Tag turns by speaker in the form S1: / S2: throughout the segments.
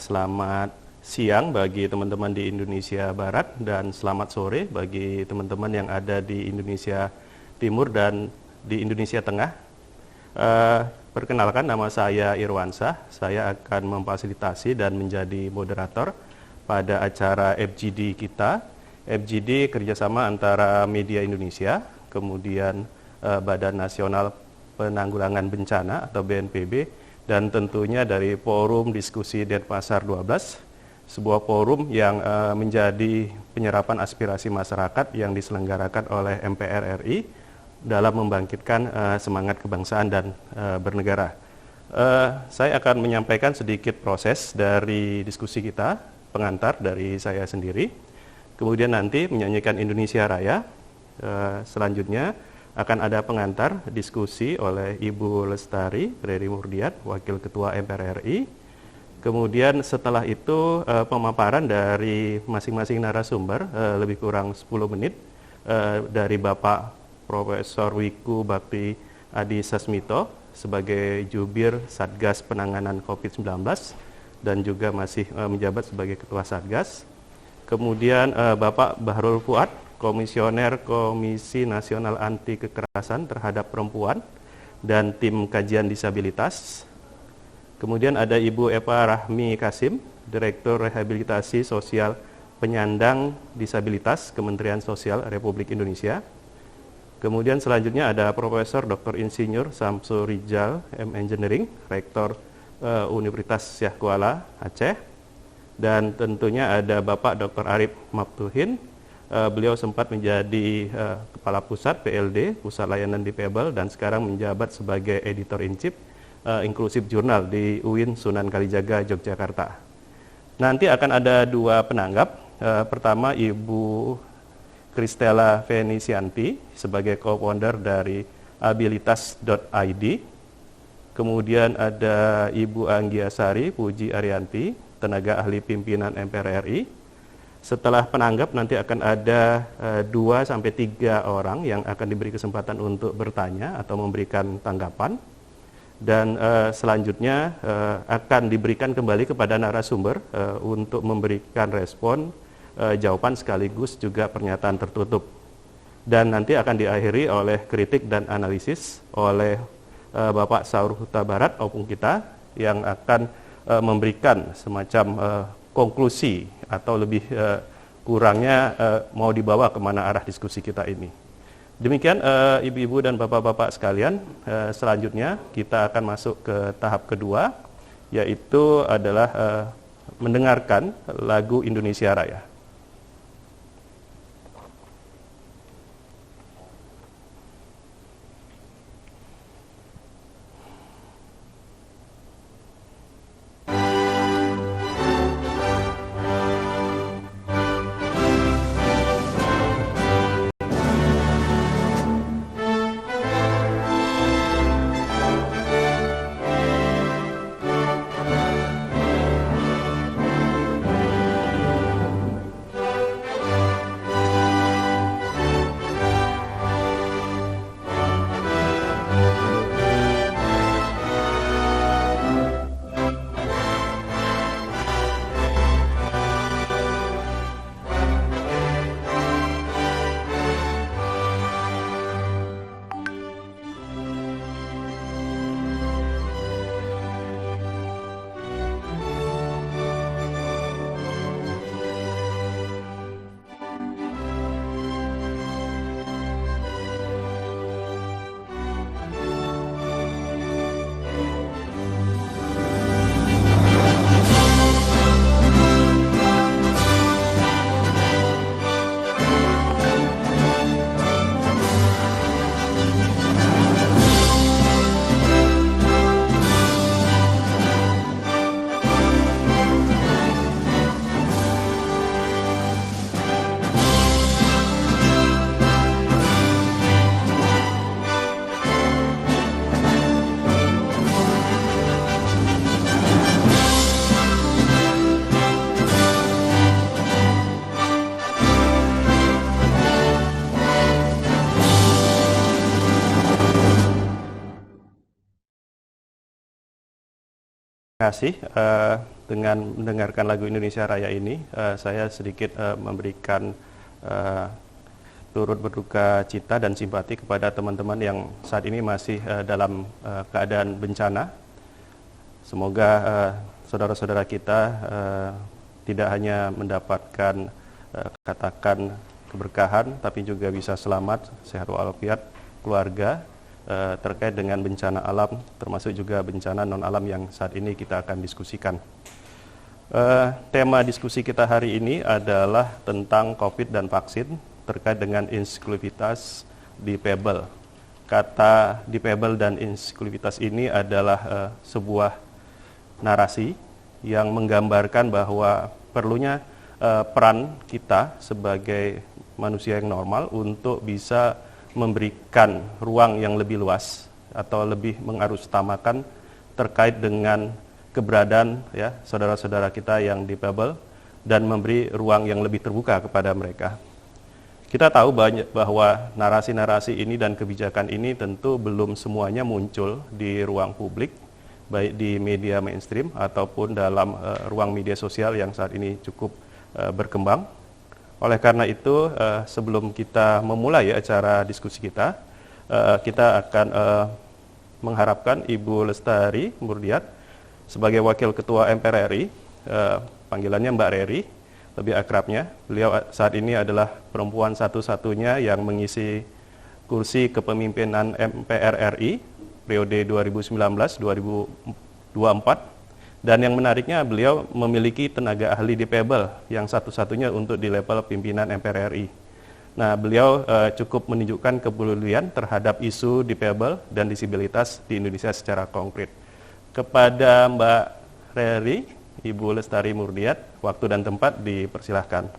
S1: selamat siang bagi teman-teman di Indonesia Barat dan selamat sore bagi teman-teman yang ada di Indonesia Timur dan di Indonesia Tengah. Perkenalkan, nama saya Irwansyah. Saya akan memfasilitasi dan menjadi moderator pada acara FGD kita. FGD kerjasama antara Media Indonesia, kemudian Badan Nasional Penanggulangan Bencana atau BNPB, dan tentunya dari Forum Diskusi Denpasar 12, sebuah forum yang menjadi penyerapan aspirasi masyarakat yang diselenggarakan oleh MPR RI dalam membangkitkan semangat kebangsaan dan bernegara. Saya akan menyampaikan sedikit proses dari diskusi kita, pengantar dari saya sendiri, kemudian nanti menyanyikan Indonesia Raya. Selanjutnya akan ada pengantar diskusi oleh Ibu Lestari Reri Murdiat, Wakil Ketua MPR RI. Kemudian setelah itu pemaparan dari masing-masing narasumber lebih kurang 10 menit dari Bapak Profesor Wiku Bakti Adi Sasmito sebagai Jubir Satgas Penanganan COVID-19 dan juga masih menjabat sebagai Ketua Satgas. Kemudian Bapak Bahrul Fuad, Komisioner Komisi Nasional Anti Kekerasan Terhadap Perempuan dan Tim Kajian Disabilitas. Kemudian ada Ibu Eva Rahmi Kasim, Direktur Rehabilitasi Sosial Penyandang Disabilitas Kementerian Sosial Republik Indonesia. Kemudian selanjutnya ada Profesor Dr. Insinyur Samsul Rijal, M Engineering, Rektor Universitas Syah Kuala, Aceh. Dan tentunya ada Bapak Dr. Arif Maptuhin. Beliau sempat menjadi Kepala Pusat PLD, Pusat Layanan Difabel, dan sekarang menjabat sebagai Editor-in-Chief Inclusive Journal di UIN Sunan Kalijaga, Yogyakarta. Nanti akan ada dua penanggap. Pertama Ibu Kristela Venisianti sebagai co-founder dari abilitas.id. Kemudian ada Ibu Anggiasari Puji Arianti, tenaga ahli pimpinan MPR RI. Setelah penanggap nanti akan ada 2-3 orang yang akan diberi kesempatan untuk bertanya atau memberikan tanggapan. Dan selanjutnya akan diberikan kembali kepada narasumber untuk memberikan respon, jawaban sekaligus juga pernyataan tertutup. Dan nanti akan diakhiri oleh kritik dan analisis oleh Bapak Saur Huta Barat opung kita yang akan memberikan semacam konklusi atau lebih kurangnya mau dibawa kemana arah diskusi kita ini. Demikian ibu-ibu dan bapak-bapak sekalian, selanjutnya kita akan masuk ke tahap kedua, yaitu adalah mendengarkan lagu Indonesia Raya. Terima kasih. Dengan mendengarkan lagu Indonesia Raya ini, saya sedikit memberikan eh, turut berduka cita dan simpati kepada teman-teman yang saat ini masih dalam keadaan bencana. Semoga saudara-saudara kita tidak hanya mendapatkan katakan keberkahan, tapi juga bisa selamat, sehat walafiat, keluarga, terkait dengan bencana alam, termasuk juga bencana non-alam yang saat ini kita akan diskusikan. Tema diskusi kita hari ini adalah tentang COVID dan vaksin terkait dengan inklusivitas difabel. Kata difabel dan inklusivitas ini adalah sebuah narasi yang menggambarkan bahwa perlunya peran kita sebagai manusia yang normal untuk bisa memberikan ruang yang lebih luas atau lebih mengarusutamakan terkait dengan keberadaan ya saudara-saudara kita yang difabel dan memberi ruang yang lebih terbuka kepada mereka. Kita tahu banyak bahwa narasi-narasi ini dan kebijakan ini tentu belum semuanya muncul di ruang publik, baik di media mainstream ataupun dalam ruang media sosial yang saat ini cukup berkembang. Oleh karena itu, sebelum kita memulai acara diskusi kita, kita akan mengharapkan Ibu Lestari Murdiat sebagai Wakil Ketua MPR RI, panggilannya Mbak Reri, lebih akrabnya. Beliau saat ini adalah perempuan satu-satunya yang mengisi kursi kepemimpinan MPR RI periode 2019-2024. Dan yang menariknya beliau memiliki tenaga ahli difabel yang satu-satunya untuk di level pimpinan MPR RI. Nah, beliau cukup menunjukkan kepedulian terhadap isu difabel dan disabilitas di Indonesia secara konkret. Kepada Mbak Reri, Ibu Lestari Murdiat, waktu dan tempat dipersilahkan.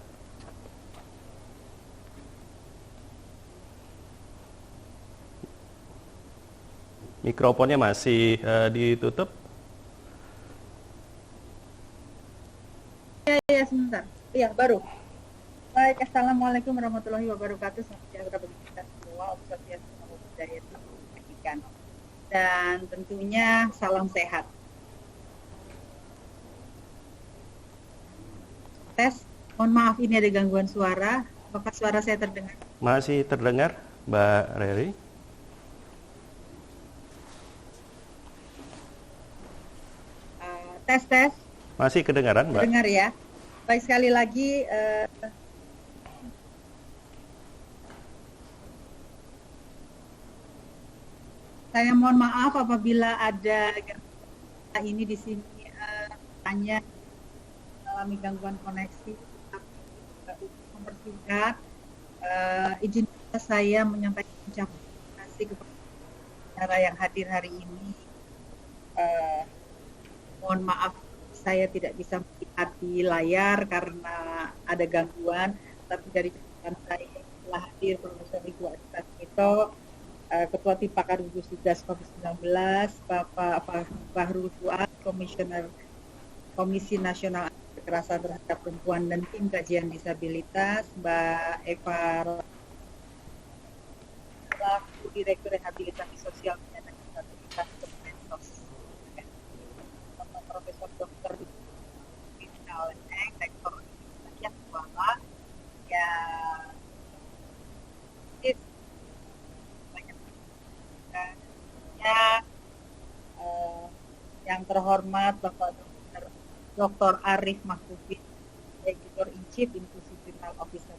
S1: Mikrofonnya masih ditutup.
S2: Ya, sebentar. Iya, baru. Baik, Assalamualaikum warahmatullahi wabarakatuh. Selamat sejahtera bagi kita semua, observasi budaya pendidikan. Dan tentunya salam sehat. Tes, mohon maaf ini ada gangguan suara. Apakah suara saya terdengar?
S1: Masih terdengar, Mbak Reri?
S2: Tes.
S1: Masih kedengaran, Mbak?
S2: Dengar ya. Baik, sekali lagi saya mohon maaf apabila ada ini di sini hanya mengalami gangguan koneksi. Mempersingkat, izinkan saya menyampaikan ucapan terima kasih kepada yang hadir hari ini. Mohon maaf saya tidak bisa melihat di layar karena ada gangguan, tapi dari catatan saya telah hadir Profesor Ibu Adita Smito, Ketua Tim Pakar Gugus Tugas COVID-19, Bapak Fahrul Fuad, Komisioner Komisi Nasional Kekerasan Terhadap Perempuan dan Tim Kajian Disabilitas, Mbak Eva, Direktur Rehabilitasi Sosial dan Disabilitas Kemensos, Profesor Dr. Rektor Universitas Kuala, ya banyak yang terhormat Bapak Dr. Arif Mahfudin, Editor in Chief Institutional Officer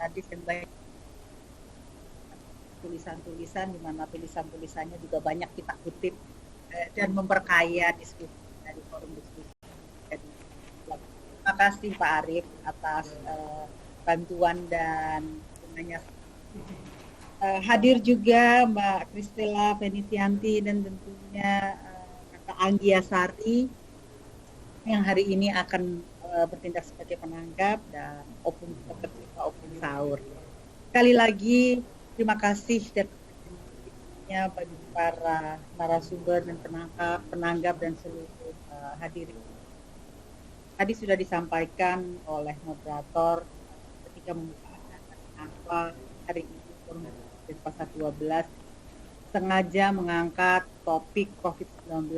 S2: Kadis, dan banyak tulisan-tulisan di mana tulisan-tulisannya juga banyak kita kutip dan memperkaya diskusi dari forum diskusi. Terima kasih Pak Arif atas bantuan dan sebenarnya hadir juga Mbak Kristela Venitianti dan tentunya Kakak Anggia Sari yang hari ini akan bertindak sebagai penanggap dan open sahur. Sekali lagi terima kasih dan bagi para narasumber dan penanggap dan seluruh hadirin. Tadi sudah disampaikan oleh moderator ketika membuka acara hari ini forum pasar 12 sengaja mengangkat topik COVID-19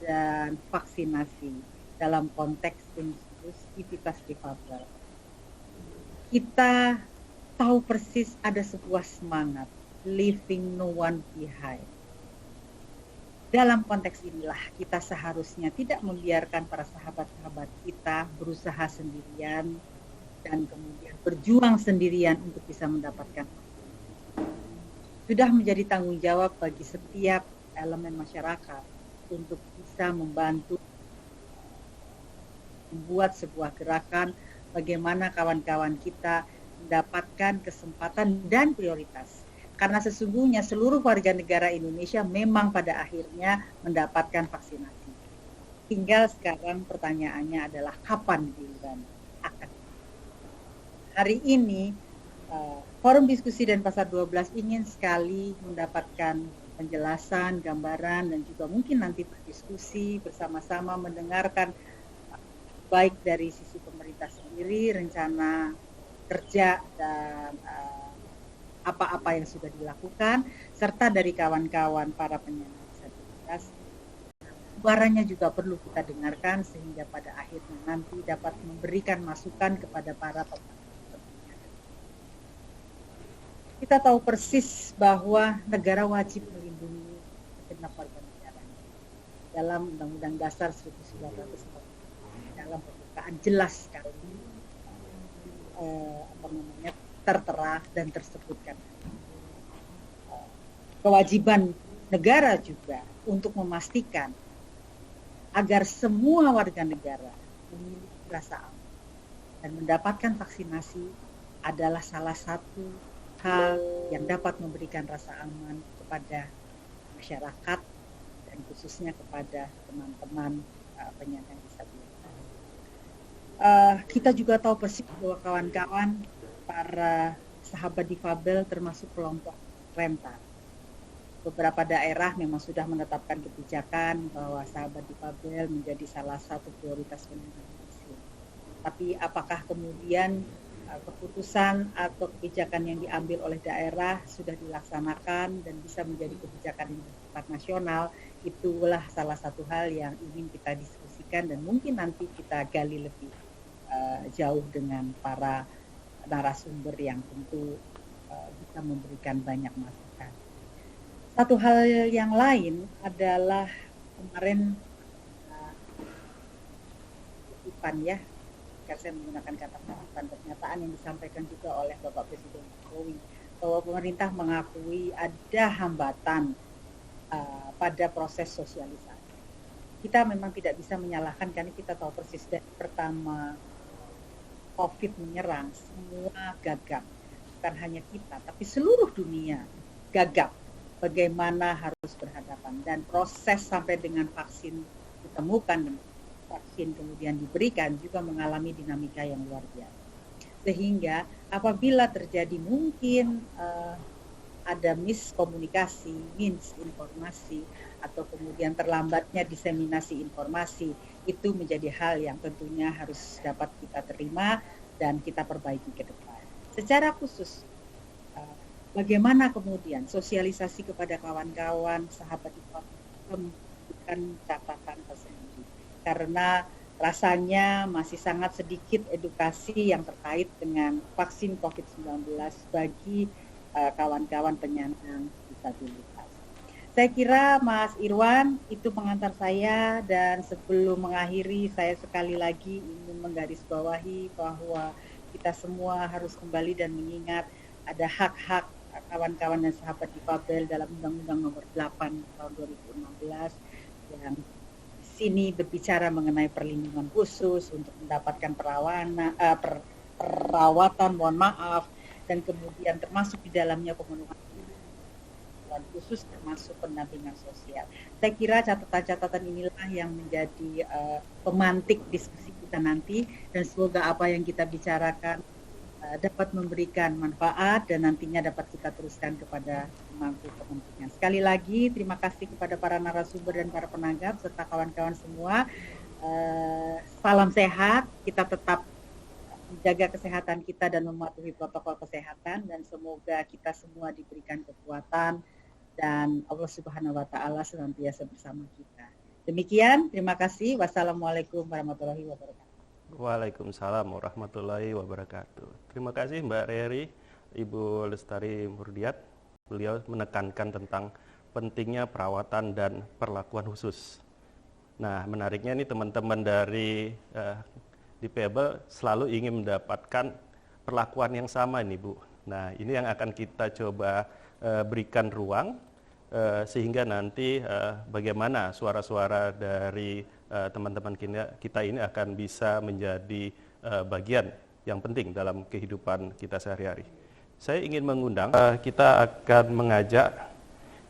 S2: dan vaksinasi dalam konteks inklusivitas difabel. Kita tahu persis ada sebuah semangat, leaving no one behind. Dalam konteks inilah kita seharusnya tidak membiarkan para sahabat-sahabat kita berusaha sendirian dan kemudian berjuang sendirian untuk bisa mendapatkan. Sudah menjadi tanggung jawab bagi setiap elemen masyarakat untuk bisa membantu membuat sebuah gerakan bagaimana kawan-kawan kita mendapatkan kesempatan dan prioritas. Karena sesungguhnya seluruh warga negara Indonesia memang pada akhirnya mendapatkan vaksinasi. Tinggal sekarang pertanyaannya adalah kapan giliran akan. Hari ini Forum Diskusi Denpasar 12 ingin sekali mendapatkan penjelasan, gambaran, dan juga mungkin nanti berdiskusi bersama-sama mendengarkan baik dari sisi pemerintah sendiri, rencana kerja dan apa-apa yang sudah dilakukan, serta dari kawan-kawan para penyandang disabilitas. Suaranya juga perlu kita dengarkan sehingga pada akhirnya nanti dapat memberikan masukan kepada para pemangku. Kita tahu persis bahwa negara wajib melindungi segenap warga negaranya. Dalam Undang-Undang Dasar 1945 dalam pembukaan jelas sekali tertera dan tersebutkan. Kewajiban negara juga untuk memastikan agar semua warga negara memiliki rasa aman dan mendapatkan vaksinasi adalah salah satu hal yang dapat memberikan rasa aman kepada masyarakat dan khususnya kepada teman-teman penyandang disabilitas. Kita juga tahu persis bahwa kawan-kawan para sahabat difabel termasuk kelompok rentan. Beberapa daerah memang sudah menetapkan kebijakan bahwa sahabat difabel menjadi salah satu prioritas penanganan. Tapi apakah kemudian keputusan atau kebijakan yang diambil oleh daerah sudah dilaksanakan dan bisa menjadi kebijakan yang bersifat nasional, itulah salah satu hal yang ingin kita diskusikan dan mungkin nanti kita gali lebih jauh dengan para narasumber yang tentu bisa memberikan banyak masukan. Satu hal yang lain adalah kemarin kutipan ya, jika saya menggunakan kata kutipan, pernyataan yang disampaikan juga oleh Bapak Presiden Jokowi bahwa pemerintah mengakui ada hambatan pada proses sosialisasi. Kita memang tidak bisa menyalahkan karena kita tahu persis dari pertama COVID menyerang, semua gagap. Bukan hanya kita, tapi seluruh dunia gagap bagaimana harus berhadapan. Dan proses sampai dengan vaksin ditemukan dan vaksin kemudian diberikan juga mengalami dinamika yang luar biasa. Sehingga apabila terjadi mungkin ada miskomunikasi, misinformasi, atau kemudian terlambatnya diseminasi informasi, itu menjadi hal yang tentunya harus dapat kita terima dan kita perbaiki ke depan. Secara khusus, bagaimana kemudian sosialisasi kepada kawan-kawan, sahabat memberikan catatan tersendiri. Karena rasanya masih sangat sedikit edukasi yang terkait dengan vaksin COVID-19 bagi kawan-kawan penyandang disabilitas. Saya kira Mas Irwan itu pengantar saya, dan sebelum mengakhiri saya sekali lagi ingin menggarisbawahi bahwa kita semua harus kembali dan mengingat ada hak-hak kawan-kawan dan sahabat difabel dalam Undang-Undang Nomor 8 tahun 2016 yang di sini berbicara mengenai perlindungan khusus untuk mendapatkan perawatan, mohon maaf, dan kemudian termasuk di dalamnya pemenuhan khusus termasuk pendampingan sosial. Saya kira catatan-catatan inilah yang menjadi pemantik diskusi kita nanti, dan semoga apa yang kita bicarakan dapat memberikan manfaat dan nantinya dapat kita teruskan kepada pemangku kepentingan. Sekali lagi terima kasih kepada para narasumber dan para penanggap serta kawan-kawan semua. Salam sehat, kita tetap menjaga kesehatan kita dan mematuhi protokol kesehatan, dan semoga kita semua diberikan kekuatan dan Allah Subhanahu wa Ta'ala senantiasa bersama kita. Demikian, terima kasih. Wassalamualaikum warahmatullahi wabarakatuh.
S1: Waalaikumsalam warahmatullahi wabarakatuh. Terima kasih Mbak Reri, Ibu Lestari Murdiat. Beliau menekankan tentang pentingnya perawatan dan perlakuan khusus. Nah, menariknya nih teman-teman dari Difabel selalu ingin mendapatkan perlakuan yang sama nih Bu. Nah, ini yang akan kita coba berikan ruang sehingga nanti bagaimana suara-suara dari teman-teman kita ini akan bisa menjadi bagian yang penting dalam kehidupan kita sehari-hari. Saya ingin mengundang, kita akan mengajak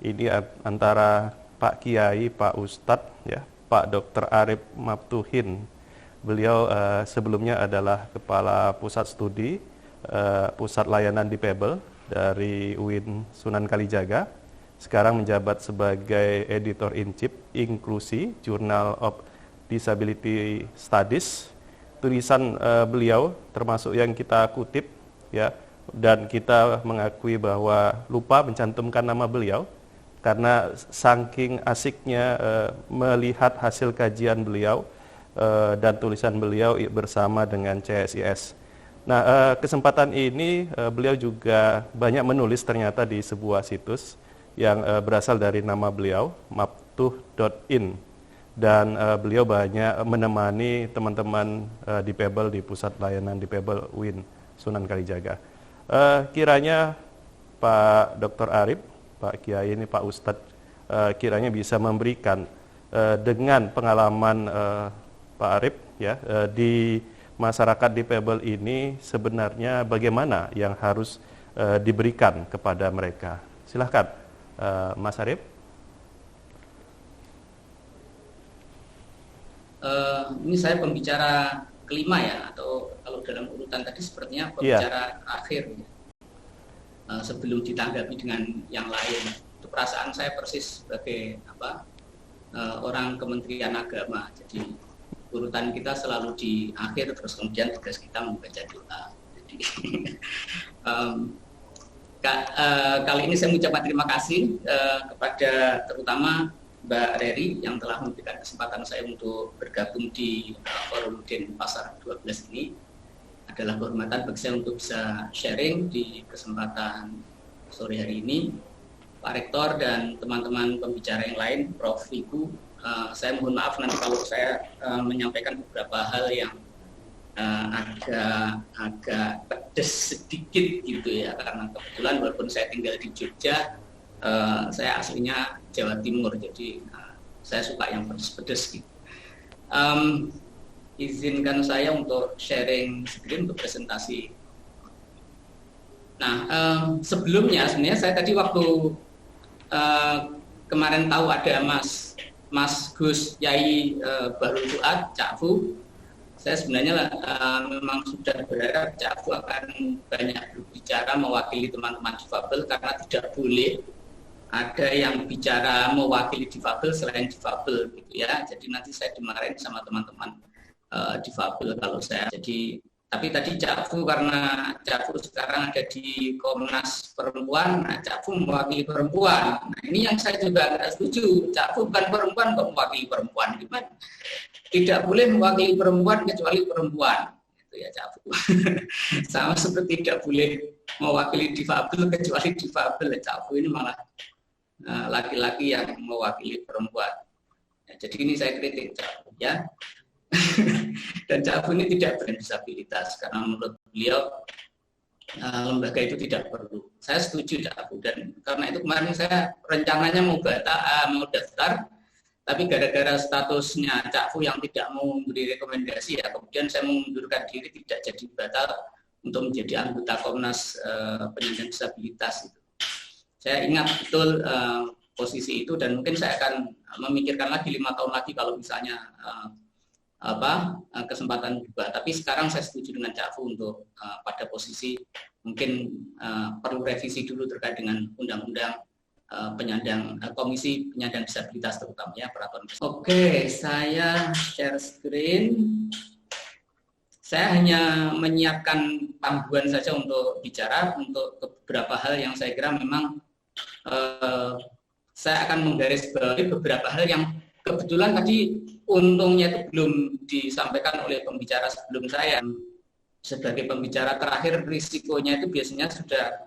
S1: ini antara Pak Kiai, Pak Ustadz, ya, Pak Dr. Arif Maftuhin. Beliau sebelumnya adalah Kepala Pusat Studi Pusat Layanan Difabel dari UIN Sunan Kalijaga. Sekarang menjabat sebagai Editor-in-Chief Inklusi Journal of Disability Studies. Tulisan beliau termasuk yang kita kutip, ya, dan kita mengakui bahwa lupa mencantumkan nama beliau karena saking asiknya melihat hasil kajian beliau dan tulisan beliau bersama dengan CSIS. Nah, kesempatan ini beliau juga banyak menulis ternyata di sebuah situs yang berasal dari nama beliau, maftuh.in, dan beliau banyak menemani teman-teman Difabel di Pusat Layanan Difabel UIN Sunan Kalijaga. Kiranya Pak Dr. Arif, Pak Kiai ini, Pak Ustadz, kiranya bisa memberikan dengan pengalaman Pak Arif, ya, di masyarakat Difabel ini sebenarnya bagaimana yang harus diberikan kepada mereka. Silahkan. Mas Arif?
S3: Ini saya pembicara kelima ya, atau kalau dalam urutan tadi sepertinya pembicara akhir ya. Sebelum ditanggapi dengan yang lain. Itu perasaan saya persis sebagai orang Kementerian Agama. Jadi urutan kita selalu di akhir, terus kemudian tugas kita membaca doa. Jadi kali ini saya mengucapkan terima kasih kepada terutama Mbak Reri yang telah memberikan kesempatan saya untuk bergabung di Forum Denpasar 12 ini. Adalah kehormatan bagi saya untuk bisa sharing di kesempatan sore hari ini. Pak Rektor dan teman-teman pembicara yang lain, Prof. Wiku, saya mohon maaf nanti kalau saya menyampaikan beberapa hal yang agak pedes sedikit gitu ya, karena kebetulan walaupun saya tinggal di Jogja, saya aslinya Jawa Timur, jadi saya suka yang pedes-pedes gitu. Izinkan saya untuk sharing sedikit untuk presentasi. Nah, sebelumnya sebenarnya saya tadi waktu kemarin tahu ada Mas Gus Yai Bahrul Fuad, Cak Fu, saya sebenarnya memang sudah berharap Cak Fu akan banyak berbicara mewakili teman-teman difabel, karena tidak boleh ada yang bicara mewakili difabel selain difabel gitu ya. Jadi nanti saya dimarahin sama teman-teman difabel kalau saya. Jadi tapi tadi Cak Fu, karena Cak Fu sekarang ada di Komnas Perempuan, nah Cak Fu mewakili perempuan. Nah ini yang saya juga tidak setuju. Cak Fu bukan perempuan kok mewakili perempuan, gimana? Tidak boleh mewakili perempuan kecuali perempuan, itu ya Cak Fu. Sama seperti tidak boleh mewakili difabel kecuali difabel. Cak Fu ini malah laki-laki yang mewakili perempuan. Ya, jadi ini saya kritik Cak Fu ya. Dan Cak Fu ini tidak berdisabilitas karena menurut beliau lembaga itu tidak perlu. Saya setuju Cak Fu, dan karena itu kemarin saya rencananya mau daftar, tapi gara-gara statusnya Cak Fu yang tidak mau memberi rekomendasi ya, kemudian saya mengundurkan diri, tidak jadi batal untuk menjadi anggota Komnas Penyandang Disabilitas itu. Saya ingat betul posisi itu, dan mungkin saya akan memikirkan lagi 5 tahun lagi kalau misalnya kesempatan berubah. Tapi sekarang saya setuju dengan Cak Fu untuk pada posisi mungkin perlu revisi dulu terkait dengan undang-undang Komisi Penyandang Disabilitas terutamanya peraturan. Oke, saya share screen. Saya hanya menyiapkan panggungan saja untuk bicara untuk beberapa hal yang saya kira memang saya akan menggarisbawahi beberapa hal yang kebetulan tadi untungnya itu belum disampaikan oleh pembicara sebelum saya. Sebagai pembicara terakhir, risikonya itu biasanya sudah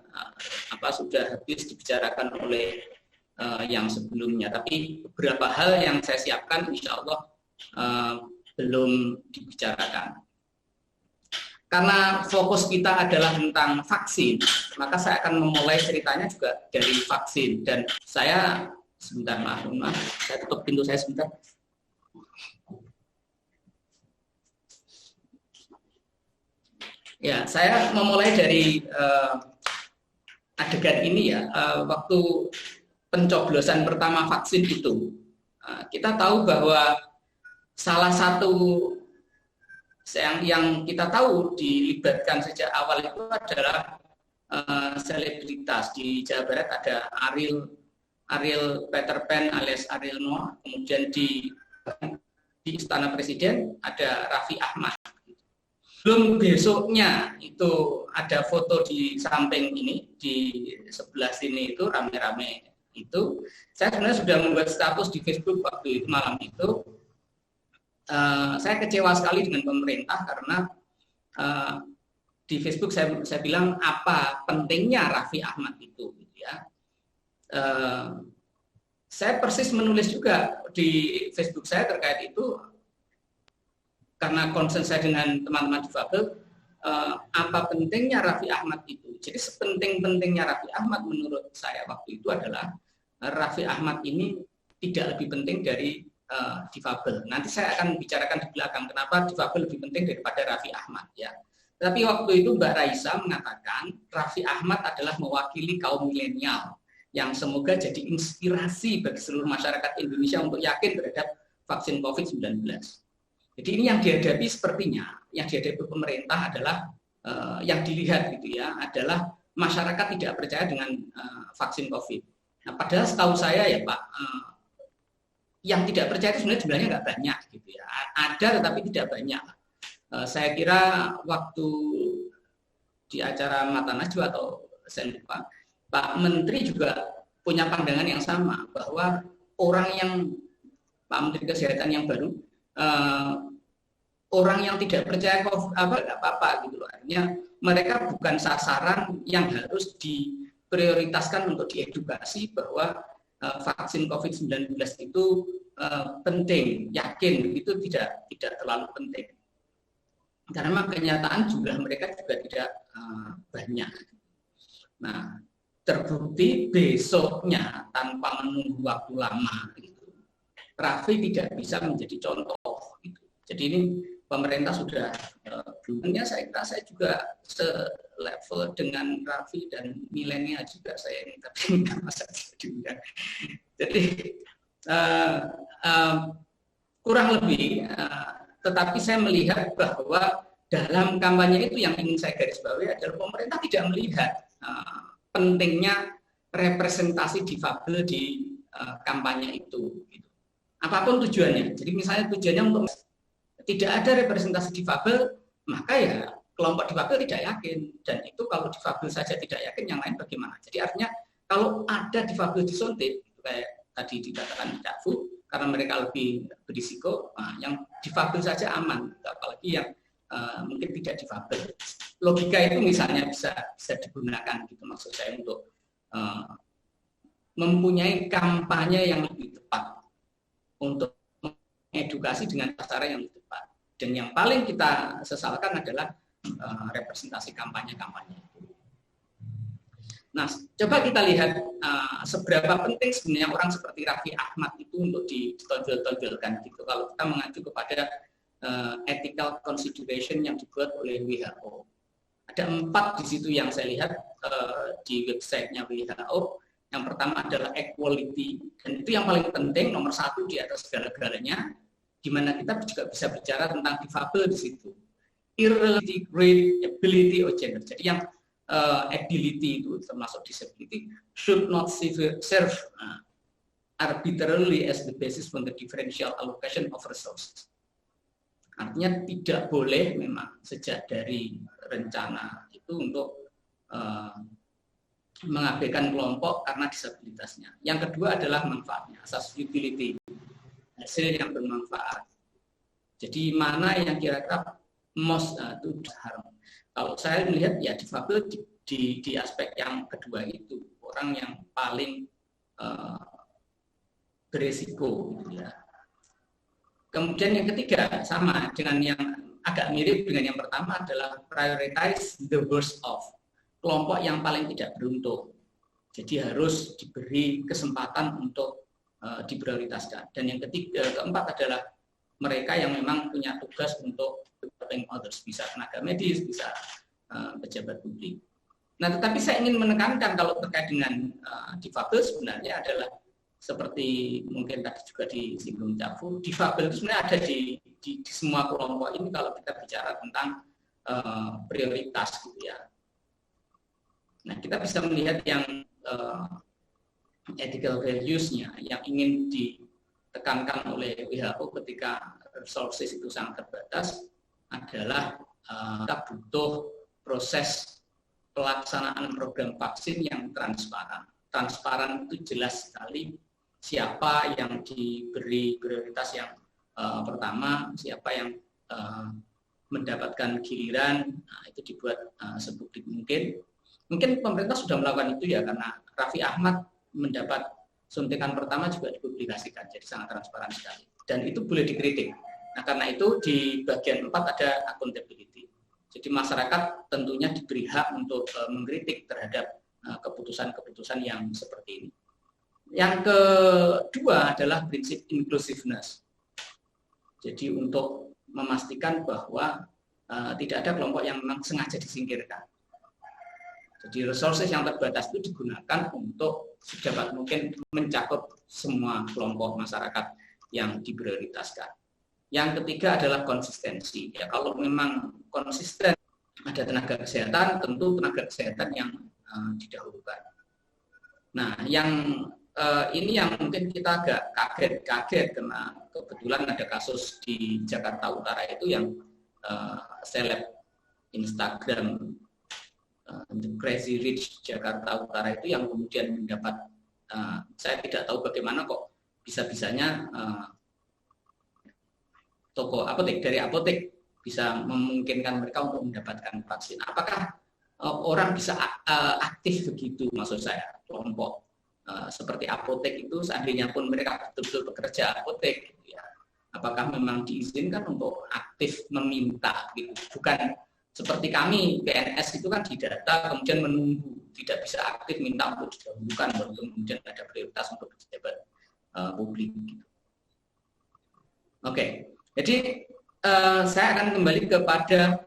S3: habis dibicarakan oleh yang sebelumnya. Tapi beberapa hal yang saya siapkan, insya Allah belum dibicarakan. Karena fokus kita adalah tentang vaksin, maka saya akan memulai ceritanya juga dari vaksin. Dan saya sebentar, maaf, saya tutup pintu saya sebentar. Ya, saya memulai dari adegan ini ya. Waktu pencoblosan pertama vaksin itu, kita tahu bahwa salah satu yang kita tahu dilibatkan sejak awal itu adalah selebritas. Di Jawa Barat ada Ariel Peter Pan alias Ariel Noah, kemudian di Istana Presiden ada Raffi Ahmad. Belum besoknya itu ada foto di samping ini, di sebelah sini itu rame-rame itu. Saya sebenarnya sudah membuat status di Facebook waktu itu, malam itu. Saya kecewa sekali dengan pemerintah karena di Facebook saya bilang apa pentingnya Raffi Ahmad itu, gitu ya. Saya persis menulis juga di Facebook saya terkait itu. Karena concern saya dengan teman-teman difabel, apa pentingnya Raffi Ahmad itu. Jadi sepenting-pentingnya Raffi Ahmad menurut saya waktu itu adalah Raffi Ahmad ini tidak lebih penting dari difabel. Nanti saya akan bicarakan di belakang kenapa difabel lebih penting daripada Raffi Ahmad ya. Tapi waktu itu Mbak Raisa mengatakan Raffi Ahmad adalah mewakili kaum milenial yang semoga jadi inspirasi bagi seluruh masyarakat Indonesia untuk yakin terhadap vaksin COVID-19. Jadi ini yang dihadapi sepertinya, yang dihadapi pemerintah adalah yang dilihat gitu ya, adalah masyarakat tidak percaya dengan vaksin COVID. Nah, padahal setahu saya ya Pak, yang tidak percaya itu sebenarnya jumlahnya nggak banyak gitu ya. Ada tetapi tidak banyak. Saya kira waktu di acara Mata Najwa atau saya lupa, Pak Menteri juga punya pandangan yang sama bahwa orang yang Pak Menteri Kesehatan yang baru orang yang tidak percaya nggak apa-apa gitu loh. Artinya mereka bukan sasaran yang harus diprioritaskan untuk diedukasi bahwa vaksin COVID-19 itu penting, yakin itu tidak terlalu penting. Karena kenyataan jumlah mereka juga tidak banyak. Nah, terbukti besoknya tanpa menunggu waktu lama gitu, Raffi tidak bisa menjadi contoh gitu. Jadi ini pemerintah sudah belumnya saya kira saya juga selevel dengan Raffi dan milenial juga saya ini, tapi nggak masa diundang. Jadi kurang lebih, tetapi saya melihat bahwa dalam kampanye itu yang ingin saya garis bawahi adalah pemerintah tidak melihat pentingnya representasi difabel di kampanye itu. Gitu. Apapun tujuannya. Jadi misalnya tujuannya untuk tidak ada representasi difabel, maka ya kelompok difabel tidak yakin. Dan itu kalau difabel saja tidak yakin, yang lain bagaimana? Jadi artinya kalau ada difabel disuntik, kayak tadi dikatakan Cak Fu, karena mereka lebih berisiko, yang difabel saja aman, apalagi yang mungkin tidak difabel. Logika itu misalnya bisa digunakan, gitu maksud saya, untuk mempunyai kampanye yang lebih tepat untuk edukasi dengan cara yang lebih tepat. Dan yang paling kita sesalkan adalah representasi kampanye-kampanye. Nah, coba kita lihat seberapa penting sebenarnya orang seperti Raffi Ahmad itu untuk ditonjol-tonjolkan gitu. Kalau kita mengacu kepada ethical consideration yang dibuat oleh WHO. Ada 4 di situ yang saya lihat di websitenya WHO. Yang pertama adalah equality, dan itu yang paling penting, nomor 1 di atas segala-galanya, di mana kita juga bisa bicara tentang difabel di situ. Irrelevant grade, ability, or gender. Jadi yang ability itu termasuk disability should not serve arbitrarily as the basis for the differential allocation of resources. Artinya tidak boleh memang sejak dari rencana itu untuk mengabaikan kelompok karena disabilitasnya. Yang kedua adalah manfaatnya, asas utility. hasil yang bermanfaat. Jadi mana yang kira-kira most to harm. Kalau saya melihat ya difabel di aspek yang kedua itu, orang yang paling beresiko gitu ya. Kemudian yang ketiga sama dengan yang agak mirip dengan yang pertama adalah prioritize the worst of, kelompok yang paling tidak beruntung. Jadi harus diberi kesempatan untuk diprioritaskan. Dan yang keempat adalah mereka yang memang punya tugas untuk helping others, bisa tenaga medis, bisa pejabat publik. Nah, tetapi saya ingin menekankan kalau terkait dengan difabel sebenarnya adalah seperti mungkin tadi juga disinggung Cak Fu, difabel itu sebenarnya ada di semua kelompok ini kalau kita bicara tentang prioritas gitu ya. Nah, kita bisa melihat yang ethical values-nya yang ingin ditekankan oleh WHO ketika resources itu sangat terbatas adalah kita butuh proses pelaksanaan program vaksin yang transparan. Transparan itu jelas sekali siapa yang diberi prioritas yang pertama, siapa yang mendapatkan giliran, nah, itu dibuat sepublik mungkin. Mungkin pemerintah sudah melakukan itu ya, karena Raffi Ahmad mendapat suntikan pertama juga dipublikasikan, jadi sangat transparan sekali. Dan itu boleh dikritik. Nah, karena itu di bagian 4 ada accountability. Jadi masyarakat tentunya diberi hak untuk mengkritik terhadap keputusan-keputusan yang seperti ini. Yang kedua adalah prinsip inclusiveness. Jadi untuk memastikan bahwa tidak ada kelompok yang memang sengaja disingkirkan. Jadi resources yang terbatas itu digunakan untuk sedapat mungkin mencakup semua kelompok masyarakat yang diprioritaskan. Yang ketiga adalah konsistensi. Ya, kalau memang konsisten ada tenaga kesehatan, tentu tenaga kesehatan yang didahulukan. Nah, yang ini yang mungkin kita agak kaget karena kebetulan ada kasus di Jakarta Utara itu yang seleb Instagram The Crazy Rich Jakarta Utara itu yang kemudian mendapat, saya tidak tahu bagaimana kok bisa-bisanya toko apotek dari apotek bisa memungkinkan mereka untuk mendapatkan vaksin. Apakah orang bisa aktif begitu, maksud saya, kelompok seperti apotek itu seandainya pun mereka betul-betul bekerja apotek, ya, apakah memang diizinkan untuk aktif meminta gitu? Bukan seperti kami PNS itu kan didata kemudian menunggu, tidak bisa aktif minta untuk didahulukan walaupun kemudian ada prioritas untuk pejabat publik gitu. Oke, jadi saya akan kembali kepada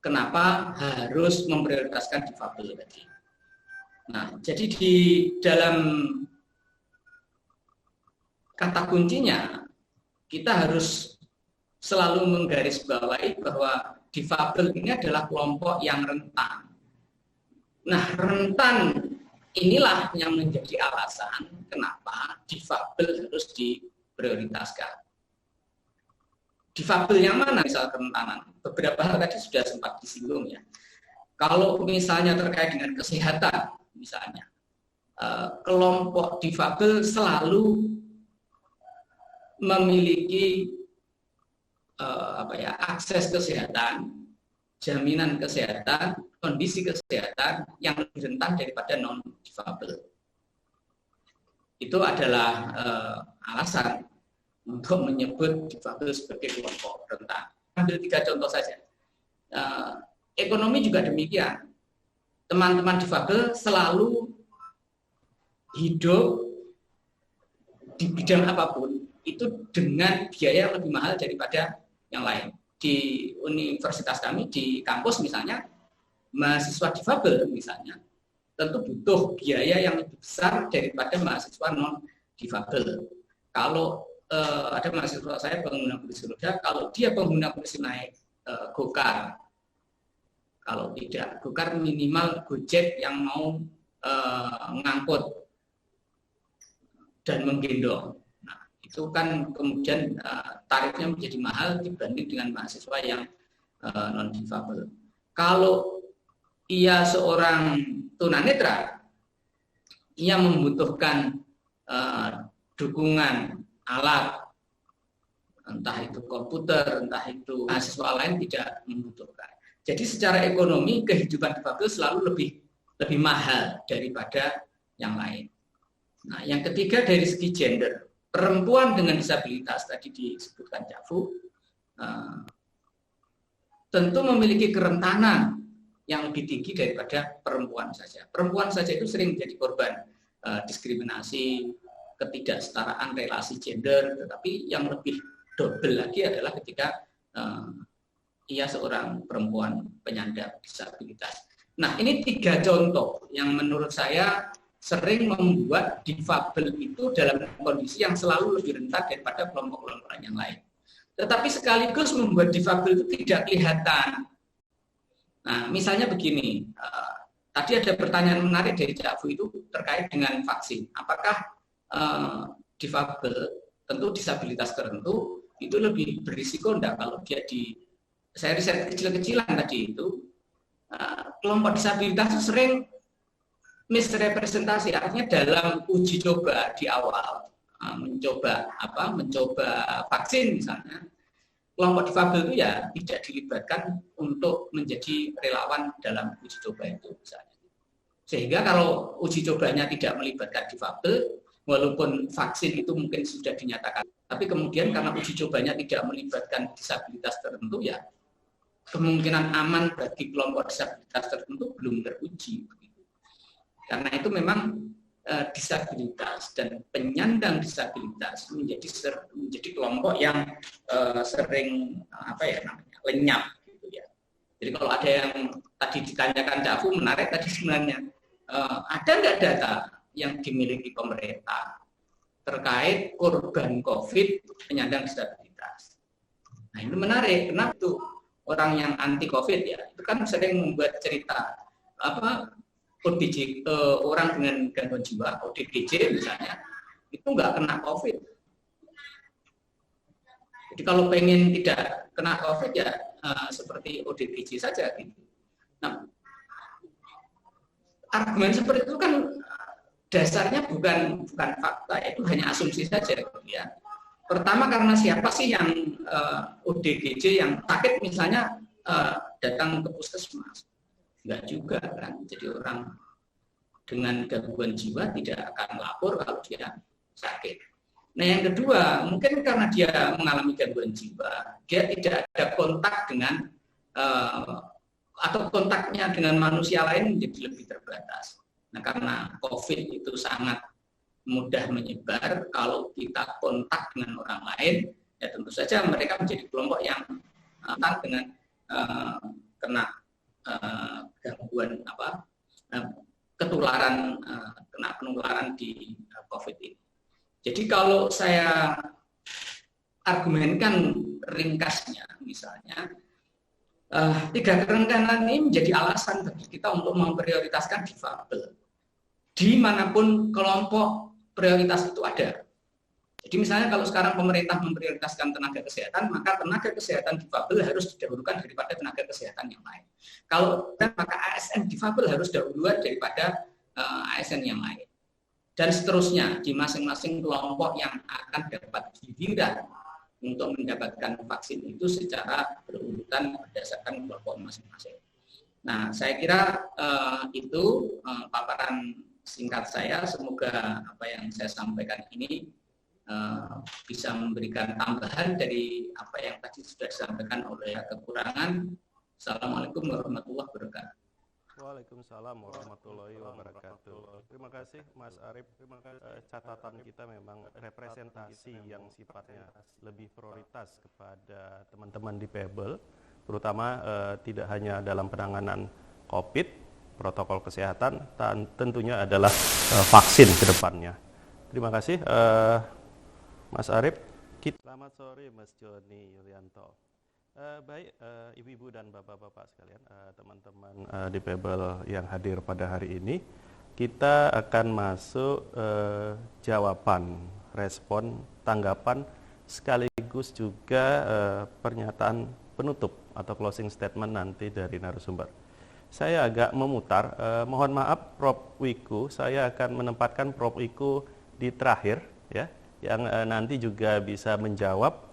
S3: kenapa harus memprioritaskan difabel tadi. Nah, jadi di dalam kata kuncinya kita harus selalu menggarisbawahi bahwa difabel ini adalah kelompok yang rentan. Nah, rentan inilah yang menjadi alasan kenapa difabel harus diprioritaskan. Difabel yang mana misal kerentanan? Beberapa hal tadi sudah sempat disinggung ya. Kalau misalnya terkait dengan kesehatan, misalnya kelompok difabel selalu memiliki akses kesehatan, jaminan kesehatan, kondisi kesehatan yang lebih rentan daripada non difabel. Itu adalah alasan untuk menyebut difabel sebagai kelompok rentan. Ambil 3 contoh saja. Ekonomi juga demikian. Teman-teman difabel selalu hidup di bidang apapun itu dengan biaya lebih mahal daripada yang lain. Di universitas kami, di kampus misalnya, mahasiswa difabel misalnya, tentu butuh biaya yang lebih besar daripada mahasiswa non difabel. Kalau ada mahasiswa saya pengguna kursi roda, kalau dia pengguna kursi naik Gokar, kalau tidak Gokar minimal Gojek yang mau mengangkut dan menggendong. Itu kan kemudian tarifnya menjadi mahal dibanding dengan mahasiswa yang non difabel. Kalau ia seorang tunanetra, ia membutuhkan dukungan alat, entah itu komputer, entah itu mahasiswa lain tidak membutuhkan. Jadi secara ekonomi kehidupan difabel selalu lebih mahal daripada yang lain. Nah, yang ketiga dari segi gender, perempuan dengan disabilitas tadi disebutkan Cak Fu, tentu memiliki kerentanan yang lebih tinggi daripada perempuan saja. Perempuan saja itu sering menjadi korban diskriminasi, ketidaksetaraan relasi gender, tetapi yang lebih double lagi adalah ketika ia seorang perempuan penyandang disabilitas. Nah, ini 3 contoh yang menurut saya sering membuat difabel itu dalam kondisi yang selalu lebih rentan daripada kelompok-kelompok yang lain. Tetapi sekaligus membuat difabel itu tidak kelihatan. Nah, misalnya begini, tadi ada pertanyaan menarik dari Cak Fu itu terkait dengan vaksin. Apakah difabel, tentu disabilitas tertentu, itu lebih berisiko enggak kalau dia saya riset kecil-kecilan tadi itu, kelompok disabilitas itu sering misrepresentasi, artinya dalam uji coba di awal, mencoba vaksin misalnya, kelompok difabel itu ya tidak dilibatkan untuk menjadi relawan dalam uji coba itu misalnya. Sehingga kalau uji cobanya tidak melibatkan difabel, walaupun vaksin itu mungkin sudah dinyatakan, tapi kemudian karena uji cobanya tidak melibatkan disabilitas tertentu, ya kemungkinan aman bagi kelompok disabilitas tertentu belum teruji. Karena itu memang disabilitas dan penyandang disabilitas menjadi kelompok yang sering lenyap gitu ya. Jadi kalau ada yang tadi ditanyakan Cak Fu, menarik tadi sebenarnya, ada nggak data yang dimiliki pemerintah terkait korban COVID penyandang disabilitas? Nah, ini menarik. Kenapa itu orang yang anti COVID ya, itu kan sering membuat cerita ODGJ, orang dengan gangguan jiwa, ODGJ misalnya, itu nggak kena COVID. Jadi kalau pengen tidak kena COVID ya seperti ODGJ saja gitu. Nah, argumen seperti itu kan dasarnya bukan fakta, itu hanya asumsi saja gitu ya. Pertama, karena siapa sih yang ODGJ yang sakit misalnya datang ke puskesmas? Enggak juga kan. Jadi orang dengan gangguan jiwa tidak akan lapor kalau dia sakit. Nah, yang kedua, mungkin karena dia mengalami gangguan jiwa, dia tidak ada kontak dengan atau kontaknya dengan manusia lain menjadi lebih terbatas. Nah, karena COVID itu sangat mudah menyebar, kalau kita kontak dengan orang lain, ya tentu saja mereka menjadi kelompok yang rentan dengan kena gangguan kena penularan di COVID ini. Jadi kalau saya argumenkan ringkasnya, misalnya 3 kerentanan ini menjadi alasan bagi kita untuk memprioritaskan difabel dimanapun kelompok prioritas itu ada. Jadi misalnya kalau sekarang pemerintah memprioritaskan tenaga kesehatan, maka tenaga kesehatan difabel harus didahulukan daripada tenaga kesehatan yang lain. Kalau maka ASN difabel harus dahuluan daripada ASN yang lain. Dan seterusnya di masing-masing kelompok yang akan dapat giliran untuk mendapatkan vaksin itu secara berurutan berdasarkan kelompok masing-masing. Nah, saya kira itu paparan singkat saya. Semoga apa yang saya sampaikan ini bisa memberikan tambahan dari apa yang tadi sudah disampaikan oleh kekurangan. Assalamualaikum warahmatullahi wabarakatuh.
S1: Waalaikumsalam warahmatullahi wabarakatuh. Terima kasih Mas Arif. Terima kasih. Catatan kita memang representasi yang sifatnya lebih prioritas kepada teman-teman difabel, terutama tidak hanya dalam penanganan COVID, protokol kesehatan, dan tentunya adalah vaksin ke depannya. Terima kasih Mas Arif. Selamat sore Mas Joni Yulianto. Baik, ibu-ibu dan bapak-bapak sekalian, teman-teman difabel yang hadir pada hari ini, kita akan masuk jawaban, respon, tanggapan, sekaligus juga pernyataan penutup atau closing statement nanti dari narasumber. Saya agak memutar, mohon maaf Prof. Wiku, saya akan menempatkan Prof. Wiku di terakhir, ya. yang nanti juga bisa menjawab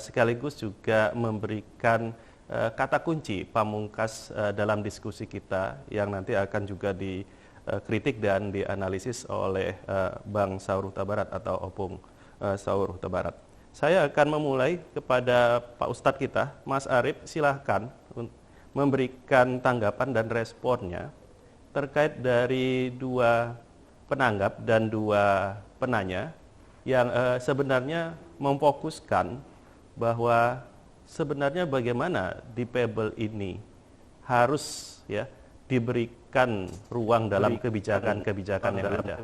S1: sekaligus juga memberikan kata kunci pamungkas dalam diskusi kita yang nanti akan juga dikritik dan dianalisis oleh Bang Saur Huta Barat atau Opung Saur Huta Barat. Saya akan memulai kepada Pak Ustadz kita, Mas Arif, silahkan memberikan tanggapan dan responnya terkait dari dua penanggap dan dua penanya yang sebenarnya memfokuskan bahwa sebenarnya bagaimana difabel ini harus ya diberikan ruang dalam kebijakan-kebijakan yang ada.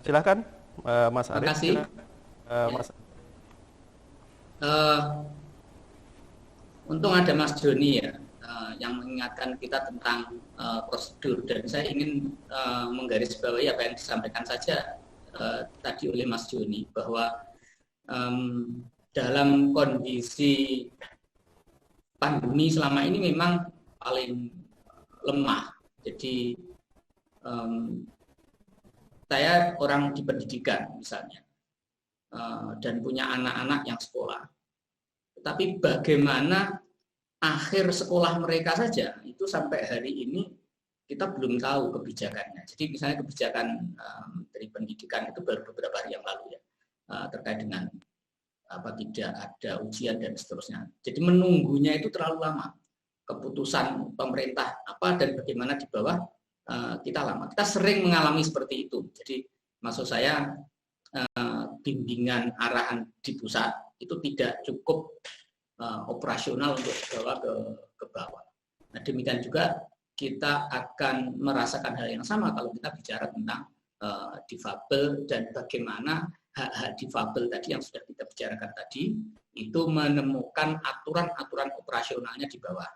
S1: Silakan Mas Arif.
S3: Terima kasih.
S1: Mas.
S3: Untung ada Mas Joni ya, yang mengingatkan kita tentang prosedur, dan saya ingin menggarisbawahi apa yang disampaikan saja tadi oleh Mas Joni, bahwa dalam kondisi pandemi selama ini memang paling lemah. Jadi saya orang di pendidikan misalnya, dan punya anak-anak yang sekolah. Tetapi bagaimana akhir sekolah mereka saja, itu sampai hari ini kita belum tahu kebijakannya. Jadi misalnya kebijakan dari pendidikan itu baru beberapa hari yang lalu ya, terkait dengan tidak ada ujian dan seterusnya. Jadi menunggunya itu terlalu lama. Keputusan pemerintah apa dan bagaimana di bawah kita lama. Kita sering mengalami seperti itu. Jadi maksud saya bimbingan arahan di pusat itu tidak cukup operasional untuk dibawa ke bawah. Nah, demikian juga kita akan merasakan hal yang sama kalau kita bicara tentang difabel dan bagaimana hak-hak difabel tadi yang sudah kita bicarakan tadi itu menemukan aturan-aturan operasionalnya di bawah.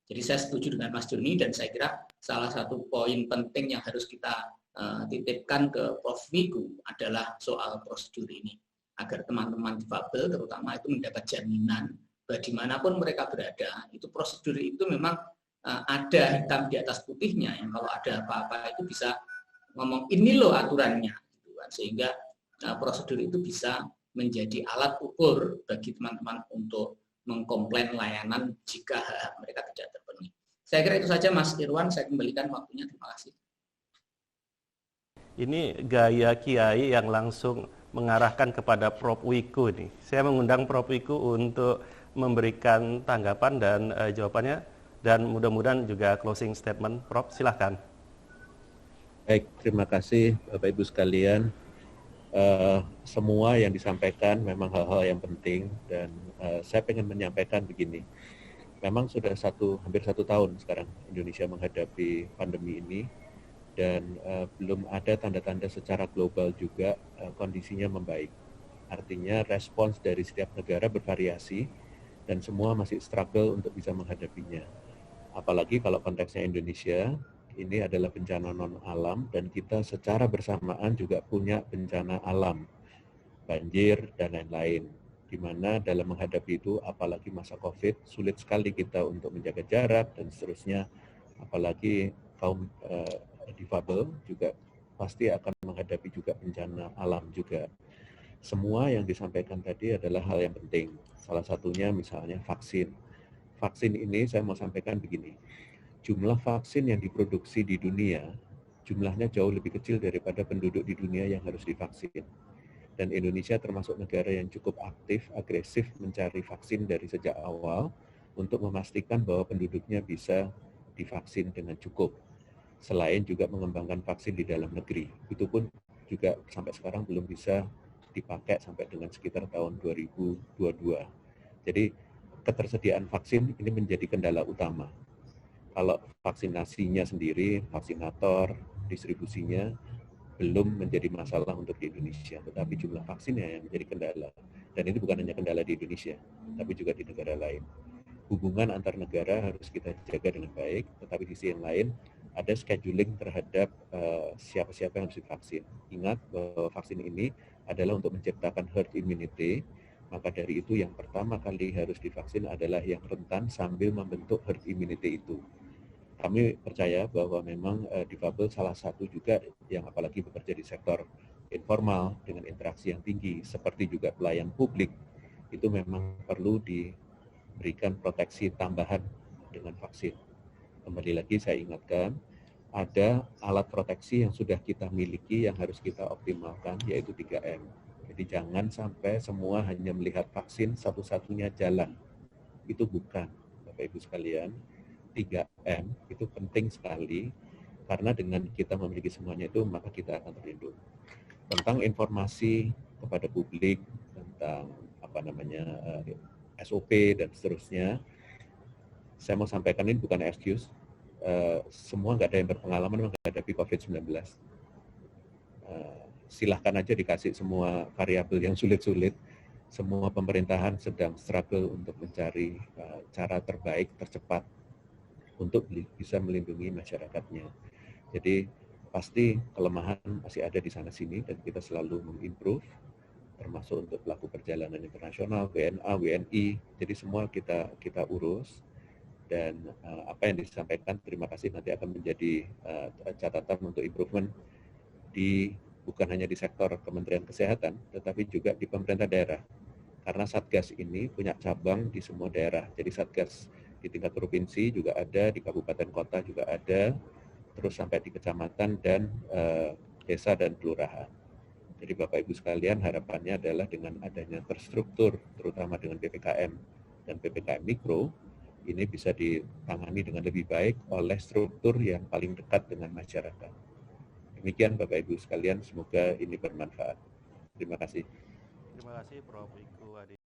S3: Jadi saya setuju dengan Mas Joni, dan saya kira salah satu poin penting yang harus kita titipkan ke Prof. Wiku adalah soal prosedur ini, agar teman-teman difabel terutama itu mendapat jaminan bahwa dimanapun mereka berada, itu prosedur itu memang ada hitam di atas putihnya, yang kalau ada apa-apa itu bisa ngomong ini loh aturannya, gitu kan. Sehingga prosedur itu bisa menjadi alat ukur bagi teman-teman untuk mengkomplain layanan jika hak mereka tidak terpenuhi. Saya kira itu saja Mas Irwan, saya kembalikan waktunya, terima kasih.
S1: Ini gaya kiai yang langsung mengarahkan kepada Prof. Wiku nih. Saya mengundang Prof. Wiku untuk memberikan tanggapan dan jawabannya, dan mudah-mudahan juga closing statement. Prof, silahkan.
S4: Baik, terima kasih Bapak Ibu sekalian. Semua yang disampaikan memang hal-hal yang penting, dan saya ingin menyampaikan begini. Memang sudah hampir satu tahun sekarang Indonesia menghadapi pandemi ini, dan belum ada tanda-tanda secara global juga kondisinya membaik. Artinya respons dari setiap negara bervariasi dan semua masih struggle untuk bisa menghadapinya. Apalagi kalau konteksnya Indonesia, ini adalah bencana non-alam dan kita secara bersamaan juga punya bencana alam, banjir dan lain-lain. Di mana dalam menghadapi itu, apalagi masa COVID, sulit sekali kita untuk menjaga jarak dan seterusnya, apalagi kaum difabel juga pasti akan menghadapi juga bencana alam juga. Semua yang disampaikan tadi adalah hal yang penting. Salah satunya misalnya vaksin. Vaksin ini saya mau sampaikan begini. Jumlah vaksin yang diproduksi di dunia, jumlahnya jauh lebih kecil daripada penduduk di dunia yang harus divaksin. Dan Indonesia termasuk negara yang cukup aktif, agresif mencari vaksin dari sejak awal untuk memastikan bahwa penduduknya bisa divaksin dengan cukup. Selain juga mengembangkan vaksin di dalam negeri. Itu pun juga sampai sekarang belum bisa dipakai sampai dengan sekitar tahun 2022. Jadi ketersediaan vaksin ini menjadi kendala utama. Kalau vaksinasinya sendiri, vaksinator, distribusinya belum menjadi masalah untuk di Indonesia, tetapi jumlah vaksinnya yang menjadi kendala. Dan ini bukan hanya kendala di Indonesia, tapi juga di negara lain. Hubungan antar negara harus kita jaga dengan baik, tetapi di sisi yang lain ada scheduling terhadap siapa-siapa yang harus divaksin. Ingat bahwa vaksin ini adalah untuk menciptakan herd immunity, maka dari itu yang pertama kali harus divaksin adalah yang rentan sambil membentuk herd immunity itu. Kami percaya bahwa memang difabel salah satu juga yang apalagi bekerja di sektor informal dengan interaksi yang tinggi, seperti juga pelayan publik, itu memang perlu diberikan proteksi tambahan dengan vaksin. Kembali lagi saya ingatkan, ada alat proteksi yang sudah kita miliki yang harus kita optimalkan, yaitu 3M. Jadi jangan sampai semua hanya melihat vaksin satu-satunya jalan. Itu bukan, Bapak Ibu sekalian. 3M itu penting sekali, karena dengan kita memiliki semuanya itu, maka kita akan terlindung. Tentang informasi kepada publik, tentang SOP dan seterusnya, saya mau sampaikan ini bukan excuse. Semua nggak ada yang berpengalaman menghadapi COVID-19. Silahkan aja dikasih semua variabel yang sulit-sulit. Semua pemerintahan sedang struggle untuk mencari cara terbaik, tercepat untuk bisa melindungi masyarakatnya. Jadi pasti kelemahan masih ada di sana-sini dan kita selalu mengimprove, termasuk untuk pelaku perjalanan internasional, WNA, WNI. Jadi semua kita urus. Dan apa yang disampaikan, terima kasih, nanti akan menjadi catatan untuk improvement bukan hanya di sektor Kementerian Kesehatan, tetapi juga di pemerintah daerah. Karena Satgas ini punya cabang di semua daerah. Jadi Satgas di tingkat provinsi juga ada, di kabupaten kota juga ada, terus sampai di kecamatan dan desa dan kelurahan. Jadi Bapak Ibu sekalian, harapannya adalah dengan adanya terstruktur, terutama dengan PPKM dan PPKM Mikro, ini bisa ditangani dengan lebih baik oleh struktur yang paling dekat dengan masyarakat. Demikian Bapak Ibu sekalian, semoga ini bermanfaat. Terima kasih.
S1: Terima kasih Prof. Wiku Aditya.